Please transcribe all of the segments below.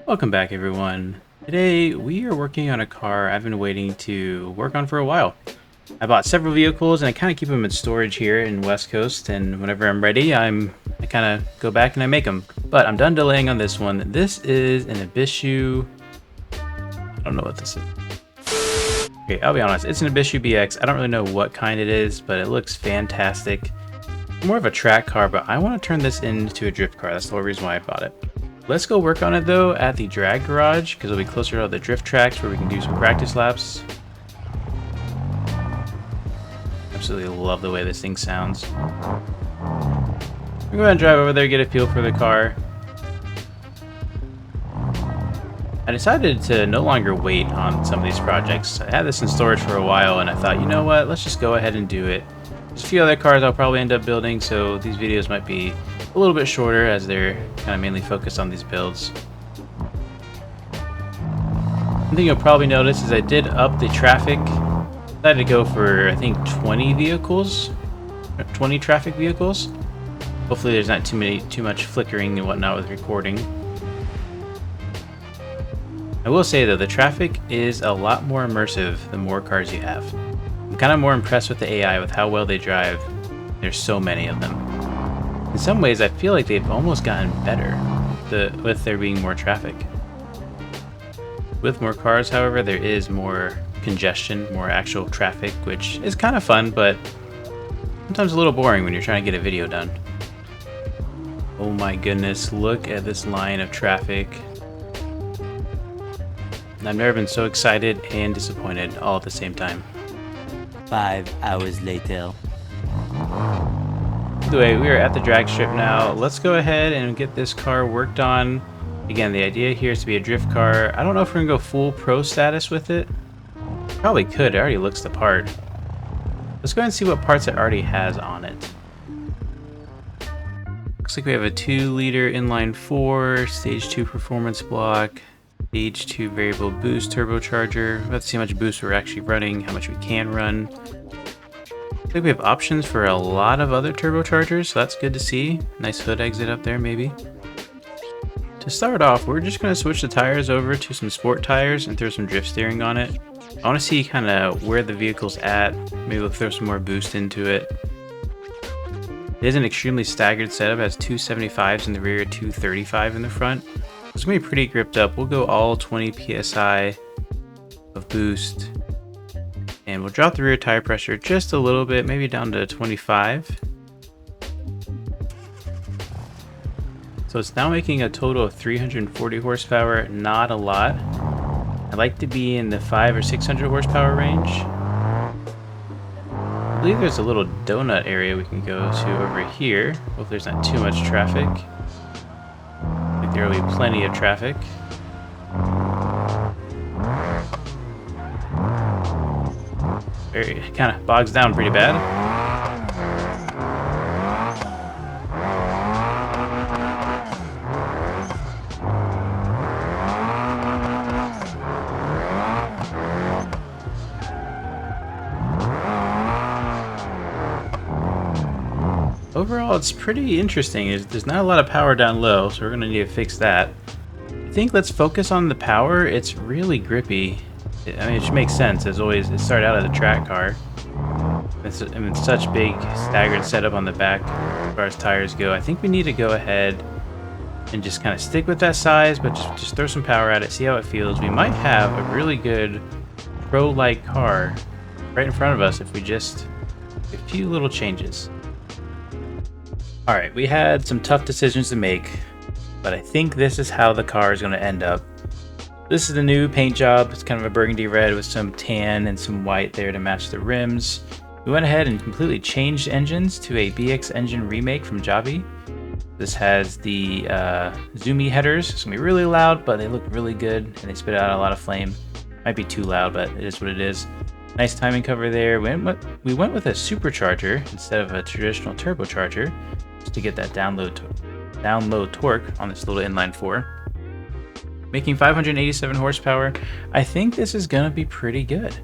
Welcome back, everyone. Today we are working on a car I've been waiting to work on for a while. I bought several vehicles and I kind of keep them in storage here in West Coast, and whenever I'm ready I kind of go back and I make them. But I'm done delaying on this one. This is an Ibishu. I don't know what this is. Okay, I'll be honest, it's an Ibishu BX. I don't really know what kind it is, but it looks fantastic. More of a track car, but I want to turn this into a drift car. That's the whole reason why I bought it. Let's go work on it though at the drag garage, because it'll be closer to all the drift tracks where we can do some practice laps. Absolutely love the way this thing sounds. We'll go ahead and drive over there, get a feel for the car. I decided to no longer wait on some of these projects. I had this in storage for a while and I thought, you know what, let's just go ahead and do it. There's a few other cars I'll probably end up building, so these videos might be a little bit shorter as they're kind of mainly focused on these builds. One thing you'll probably notice is I did up the traffic. I decided to go for, I think, 20 vehicles, 20 traffic vehicles. Hopefully there's not too much flickering and whatnot with recording. I will say though, the traffic is a lot more immersive the more cars you have. I'm kind of more impressed with the AI, with how well they drive. There's so many of them. In some ways, I feel like they've almost gotten better with there being more traffic. With more cars, however, there is more congestion, more actual traffic, which is kind of fun, but sometimes a little boring when you're trying to get a video done. Oh my goodness, look at this line of traffic. I've never been so excited and disappointed all at the same time. 5 hours later. Either way, we are at the drag strip now. Let's go ahead and get this car worked on. Again, the idea here is to be a drift car. I don't know if we're gonna go full pro status with it. Probably could, it already looks the part. Let's go ahead and see what parts it already has on it. Looks like we have a 2-liter inline 4, stage 2 performance block, stage 2 variable boost turbocharger. Let's see how much boost we're actually running, how much we can run. I think we have options for a lot of other turbochargers, so that's good to see. Nice hood exit up there, maybe. To start off, we're just going to switch the tires over to some sport tires and throw some drift steering on it. I want to see kind of where the vehicle's at. Maybe we'll throw some more boost into it. It is an extremely staggered setup. It has 275s in the rear, 235 in the front. It's going to be pretty gripped up. We'll go all 20 psi of boost. And we'll drop the rear tire pressure just a little bit, maybe down to 25. So it's now making a total of 340 horsepower, not a lot. I like to be in the 500 or 600 horsepower range. I believe there's a little donut area we can go to over here. Hope there's not too much traffic. I think there will be plenty of traffic. Kind of bogs down pretty bad. Overall, it's pretty interesting. There's not a lot of power down low, so we're going to need to fix that. I think let's focus on the power. It's really grippy. I mean, it should make sense. As always, it started out as a track car. It's such big staggered setup on the back as far as tires go. I think we need to go ahead and just kind of stick with that size, but just throw some power at it, see how it feels. We might have a really good pro-like car right in front of us if we just make a few little changes. Alright, we had some tough decisions to make, but I think this is how the car is going to end up. This is the new paint job. It's kind of a burgundy red with some tan and some white there to match the rims. We went ahead and completely changed engines to a BX engine remake from Javi. This has the zoomy headers. It's going to be really loud, but they look really good and they spit out a lot of flame. Might be too loud, but it is what it is. Nice timing cover there. We went with a supercharger instead of a traditional turbocharger just to get that down low torque on this little inline 4. Making 587 horsepower. I think this is gonna be pretty good.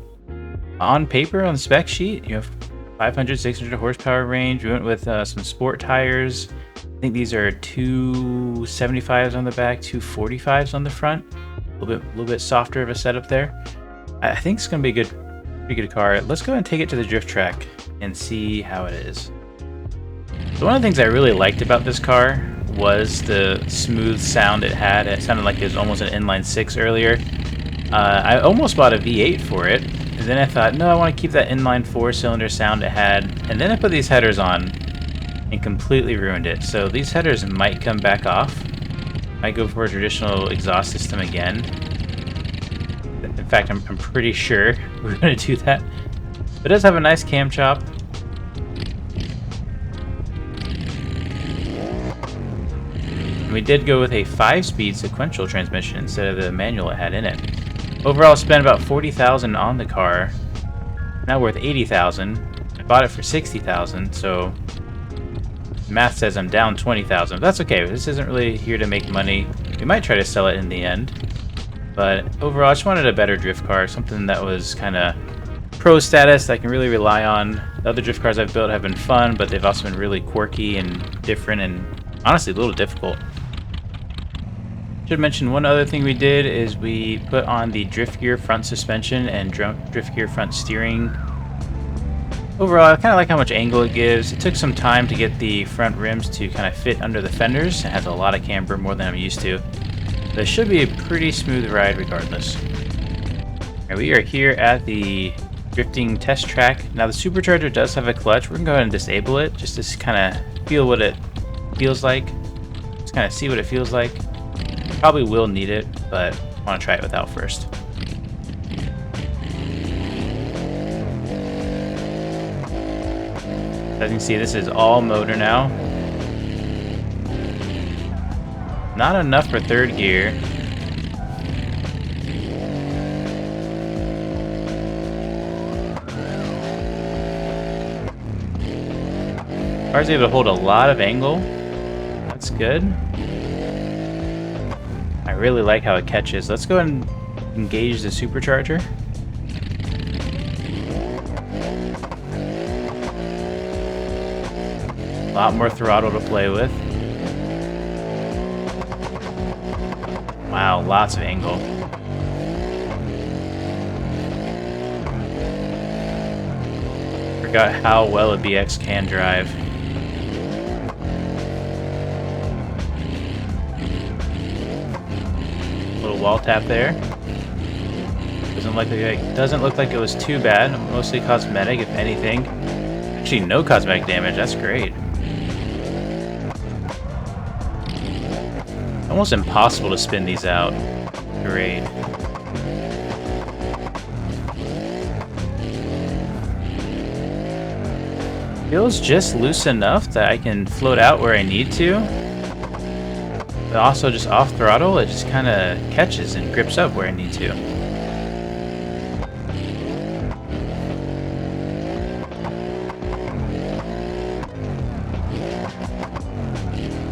On paper, on the spec sheet, you have 500, 600 horsepower range. We went with some sport tires. think these are 275s on the back, 245s on the front. A little bit softer of a setup there. I think it's gonna be a pretty good car. Let's go ahead and take it to the drift track and see how it is. So one of the things I really liked about this car was the smooth sound it had. It sounded like it was almost an inline 6 earlier. I almost bought a V8 for it, and then I thought, no, I want to keep that inline 4-cylinder sound it had. And then I put these headers on and completely ruined it. So these headers might come back off. Might go for a traditional exhaust system again. In fact, I'm pretty sure we're going to do that. It does have a nice cam chop. We did go with a 5-speed sequential transmission instead of the manual it had in it. Overall, spent about $40,000 on the car. Now worth $80,000. I bought it for $60,000, so math says I'm down $20,000. That's okay. This isn't really here to make money. We might try to sell it in the end, but overall, I just wanted a better drift car, something that was kind of pro status that I can really rely on. The other drift cars I've built have been fun, but they've also been really quirky and different, and honestly a little difficult. Should mention one other thing we did is we put on the drift gear front suspension and drift gear front steering. Overall, I kind of like how much angle it gives. It took some time to get the front rims to kind of fit under the fenders. It has a lot of camber, more than I'm used to. But it should be a pretty smooth ride regardless. Right, we are here at the drifting test track. Now the supercharger does have a clutch. We're gonna go ahead and disable it just to kind of feel what it feels like. Just kind of see what it feels like. Probably will need it, but I want to try it without first. As you can see, this is all motor now. Not enough for third gear. Car's able to hold a lot of angle. That's good. I really like how it catches. Let's go ahead and engage the supercharger. A lot more throttle to play with. Wow, lots of angle. Forgot how well a BX can drive. Little wall tap there. Doesn't look like it was too bad. Mostly cosmetic, if anything. Actually, no cosmetic damage. That's great. Almost impossible to spin these out. Great. Feels just loose enough that I can float out where I need to. But also just off throttle, it just kind of catches and grips up where I need to.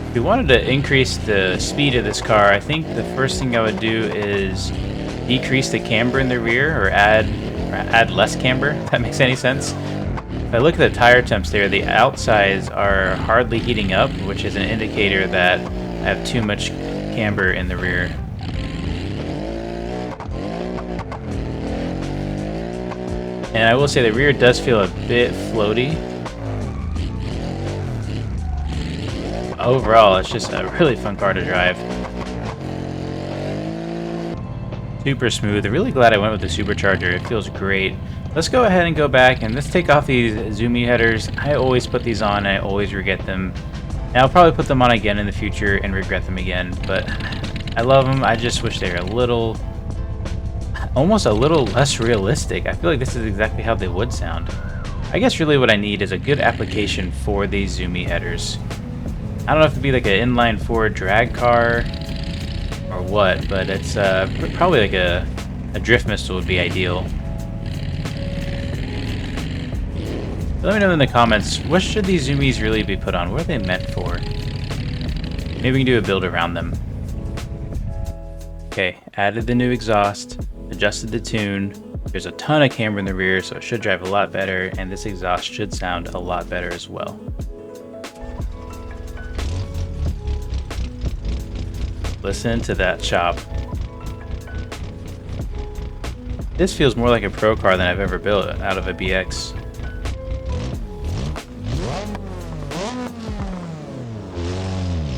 If we wanted to increase the speed of this car, I think the first thing I would do is decrease the camber in the rear, or add less camber, if that makes any sense. If I look at the tire temps there, the outsides are hardly heating up, which is an indicator that I have too much camber in the rear. And I will say the rear does feel a bit floaty. Overall, it's just a really fun car to drive. Super smooth. I'm really glad I went with the supercharger. It feels great. Let's go ahead and go back and let's take off these Zoomy headers. I always put these on and I always regret them. And I'll probably put them on again in the future and regret them again, but I love them. I just wish they were almost a little less realistic. I feel like this is exactly how they would sound. I guess really what I need is a good application for these Zoomy headers. I don't know if it'd be like an inline 4 drag car or what, but it's probably like a drift missile would be ideal. Let me know in the comments, what should these Zoomies really be put on? What are they meant for? Maybe we can do a build around them. Okay, added the new exhaust, adjusted the tune. There's a ton of camber in the rear, so it should drive a lot better, and this exhaust should sound a lot better as well. Listen to that chop. This feels more like a pro car than I've ever built out of a BX.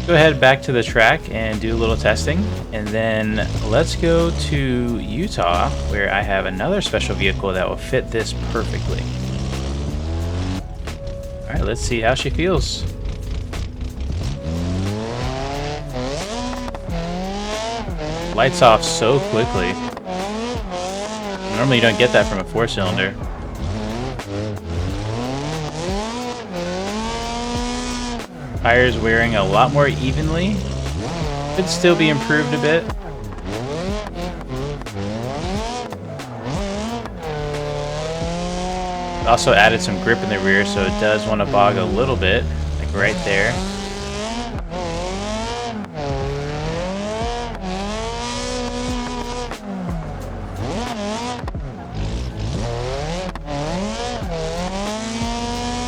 Go ahead back to the track and do a little testing, and then let's go to Utah, where I have another special vehicle that will fit this perfectly. Alright, let's see how she feels. Lights off so quickly. Normally you don't get that from a 4-cylinder. Tires wearing a lot more evenly. Could still be improved a bit. Also added some grip in the rear, so it does want to bog a little bit, like right there.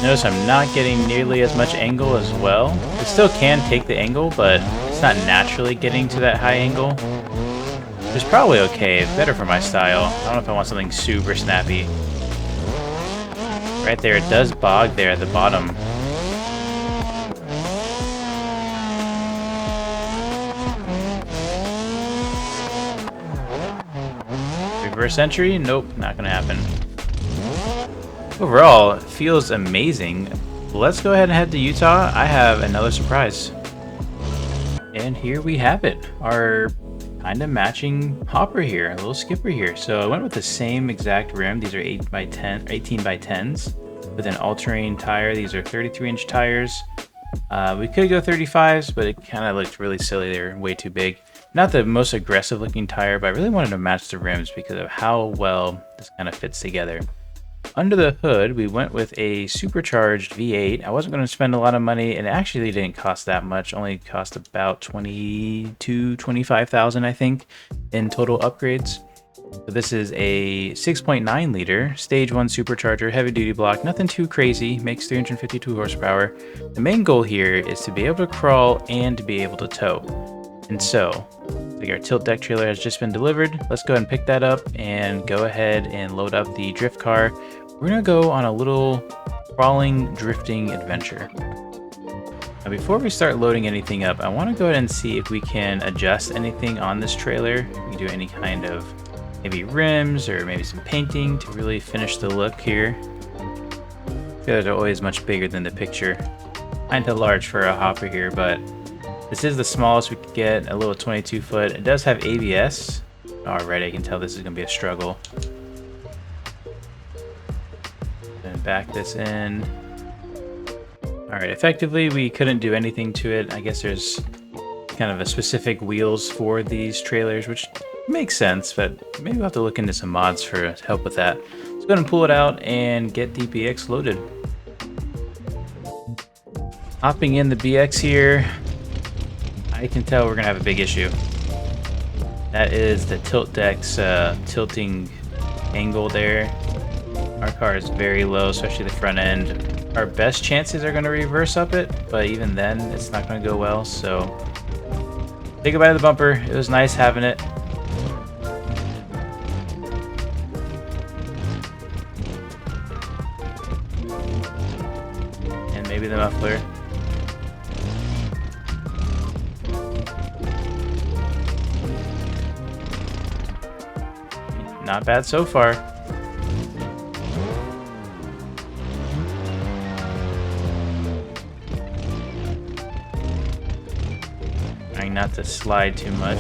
Notice I'm not getting nearly as much angle as well. It still can take the angle, but it's not naturally getting to that high angle. It's probably okay, better for my style. I don't know if I want something super snappy. Right there, it does bog there at the bottom. Reverse entry? Nope, not gonna happen. Overall, it feels amazing. Let's go ahead and head to Utah. I have another surprise. And here we have it. Our kind of matching hopper here, a little skipper here. So I went with the same exact rim. These are 18 by 10s with an all-terrain tire. These are 33-inch tires. We could go 35s, but it kind of looked really silly. They're way too big. Not the most aggressive looking tire, but I really wanted to match the rims because of how well this kind of fits together. Under the hood, we went with a supercharged V8. I wasn't going to spend a lot of money, and it actually didn't cost that much. Only cost about $25,000, I think, in total upgrades. So this is a 6.9 liter stage 1 supercharger, heavy duty block, nothing too crazy, makes 352 horsepower. The main goal here is to be able to crawl and to be able to tow. And so, like our tilt deck trailer has just been delivered. Let's go ahead and pick that up and go ahead and load up the drift car. We're gonna go on a little crawling, drifting adventure. Now before we start loading anything up, I wanna go ahead and see if we can adjust anything on this trailer. We can do any kind of maybe rims or maybe some painting to really finish the look here. Trailers are always much bigger than the picture. Kinda large for a hopper here, but this is the smallest we could get, a little 22 foot. It does have ABS. Already I can tell this is gonna be a struggle. Then back this in. Alright, effectively we couldn't do anything to it. I guess there's kind of a specific wheels for these trailers, which makes sense, but maybe we'll have to look into some mods to help with that. Let's go ahead and pull it out and get the BX loaded. Hopping in the BX here, I can tell we're gonna have a big issue. That is the tilt deck's tilting angle there. Our car is very low, especially the front end. Our best chances are gonna reverse up it, but even then it's not gonna go well, so say goodbye to the bumper. It was nice having it. And maybe the muffler. Not bad so far. Trying not to slide too much.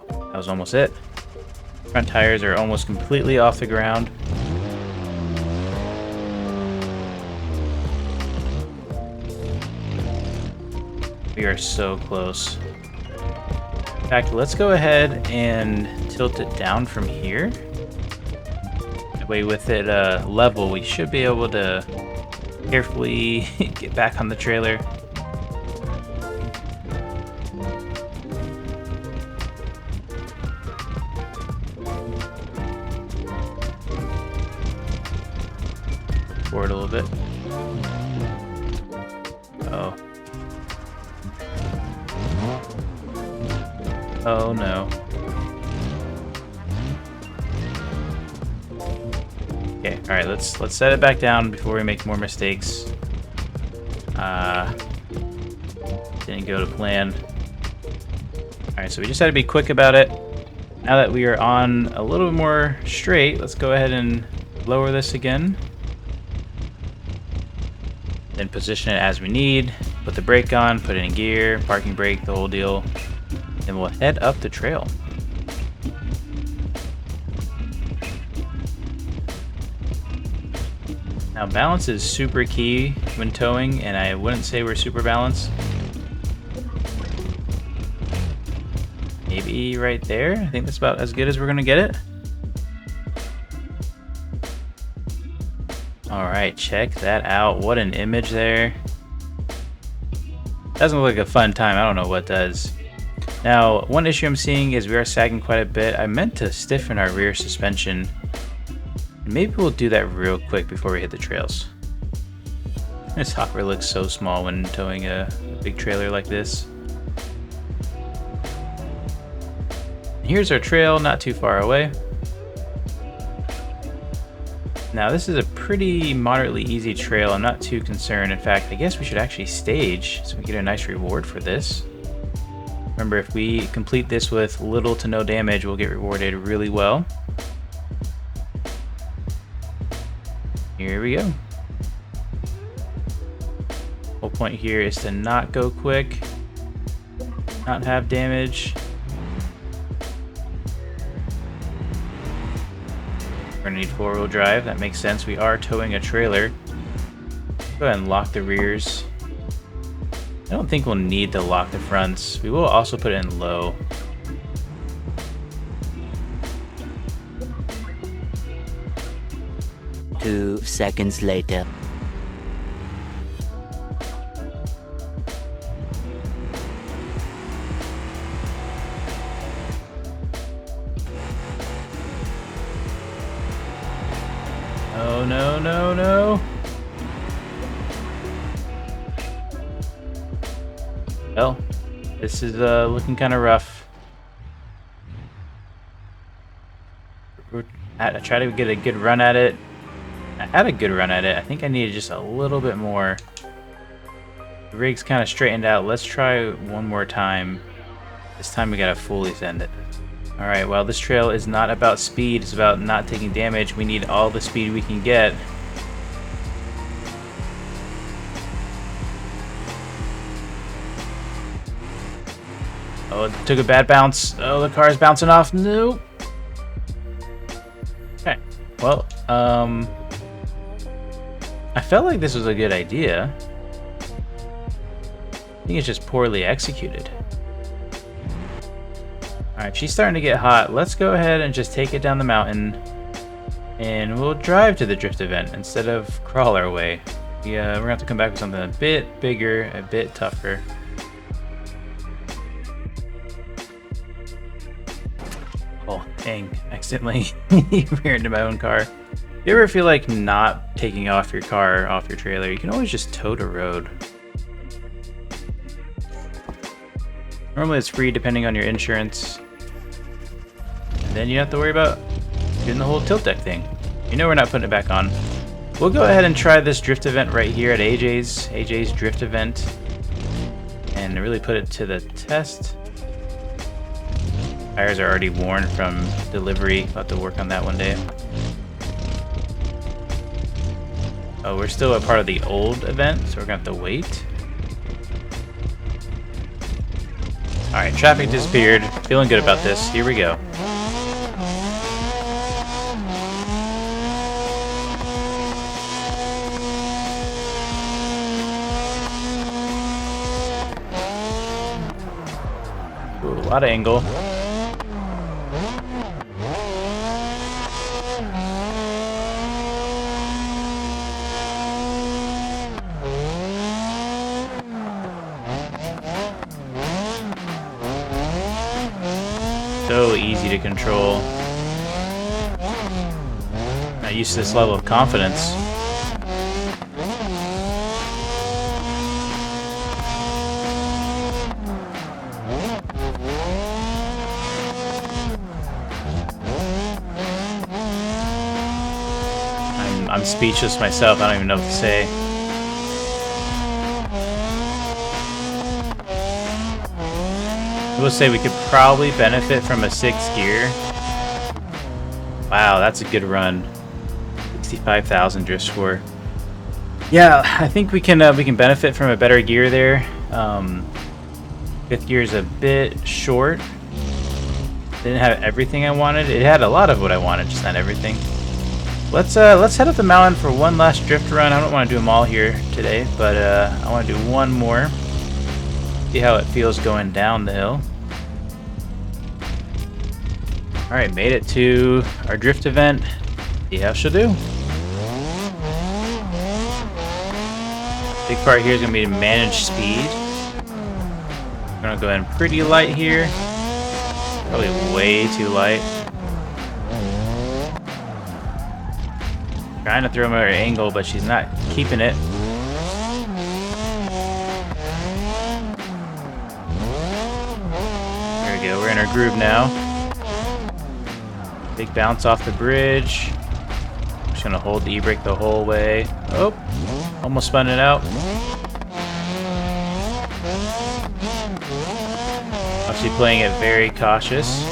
That was almost it. Front tires are almost completely off the ground. We are so close. In fact, let's go ahead and tilt it down from here. That way with it level, we should be able to carefully get back on the trailer. Forward a little bit. Oh no. Okay, alright, let's set it back down before we make more mistakes. Didn't go to plan. Alright, so we just had to be quick about it. Now that we are on a little bit more straight, let's go ahead and lower this again. Then position it as we need. Put the brake on, put it in gear, parking brake, the whole deal. Then we'll head up the trail. Now balance is super key when towing, and I wouldn't say we're super balanced. Maybe right there. I think that's about as good as we're gonna get it. Alright, check that out. What an image there. Doesn't look like a fun time. I don't know what does. Now, one issue I'm seeing is we are sagging quite a bit. I meant to stiffen our rear suspension. Maybe we'll do that real quick before we hit the trails. This hopper looks so small when towing a big trailer like this. Here's our trail, not too far away. Now this is a pretty moderately easy trail. I'm not too concerned. In fact, I guess we should actually stage so we get a nice reward for this. Remember, if we complete this with little to no damage, we'll get rewarded really well. Here we go. Whole point here is to not go quick, not have damage. We're gonna need 4-wheel drive. That makes sense. We are towing a trailer. Go ahead and lock the rears. I don't think we'll need to lock the fronts. We will also put it in low. Two seconds later. Oh no, no, no. Well, this is looking kind of rough. I tried to get a good run at it. I had a good run at it. I think I needed just a little bit more. The rig's kind of straightened out. Let's try one more time. This time we gotta fully send it. Alright, well, this trail is not about speed. It's about not taking damage. We need all the speed we can get. Oh, it took a bad bounce. Oh, the car's bouncing off. Nope. Okay. Well, I felt like this was a good idea. I think it's just poorly executed. Alright, she's starting to get hot. Let's go ahead and just take it down the mountain. And we'll drive to the drift event instead of crawl our way. Yeah, we're gonna have to come back with something a bit bigger, a bit tougher. Oh, dang. Accidentally reared into my own car. If you ever feel like not taking off your car off your trailer, you can always just tow to road. Normally it's free depending on your insurance. And then you don't have to worry about doing the whole tilt deck thing. You know we're not putting it back on. We'll go ahead and try this drift event right here at AJ's drift event. And really put it to the test. Tires are already worn from delivery. I'll have to work on that one day. Oh, we're still a part of the old event, so we're gonna have to wait. Alright, traffic disappeared. Feeling good about this. Here we go. Ooh, a lot of angle. So easy to control. Not used to this level of confidence. I'm speechless myself. I don't even know what to say. I will say we could probably benefit from a 6th gear. Wow, that's a good run. 65,000 drift score. Yeah, I think we can benefit from a better gear there. 5th gear is a bit short. Didn't have everything I wanted. It had a lot of what I wanted, just not everything. Let's head up the mountain for one last drift run. I don't want to do them all here today, but I want to do one more. See how it feels going down the hill. Alright, made it to our drift event. See how she'll do. Big part here is going to be to manage speed. I'm going to go in pretty light here. Probably way too light. Trying to throw her angle, but she's not keeping it. There we go, we're in our groove now. Big bounce off the bridge. Just gonna hold the e-brake the whole way. Oh, almost spun it out. Obviously playing it very cautious.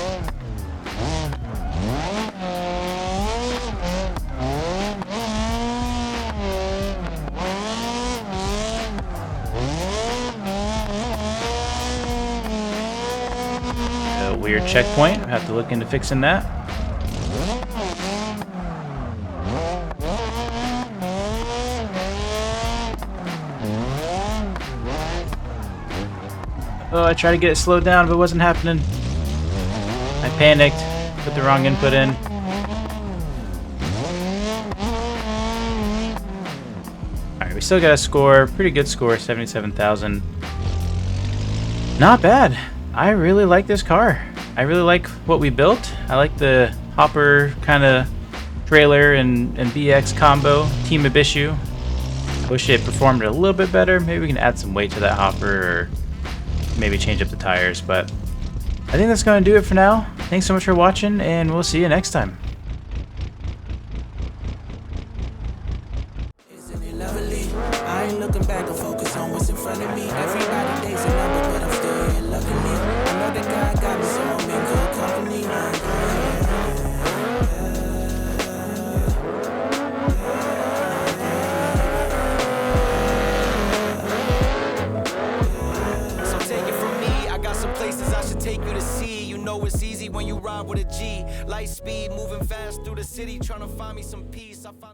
A weird checkpoint. I have to look into fixing that. Oh, I tried to get it slowed down, but it wasn't happening. I panicked, put the wrong input in. Alright, we still got a score, pretty good score, 77,000. Not bad. I really like this car. I really like what we built. I like the hopper kind of trailer and BX combo, Team Abishu. I wish it performed a little bit better. Maybe we can add some weight to that hopper or maybe change up the tires, but I think that's going to do it for now. Thanks so much for watching, and we'll see you next time. Isn't it lovely? I ain't looking back and focus on what's in front of me. Everybody dates a number, but I'm still here luckily. I know that God got me, so I'm in good company. Take you to see, you know it's easy when you ride with a G. Light speed, moving fast through the city, trying to find me some peace. I find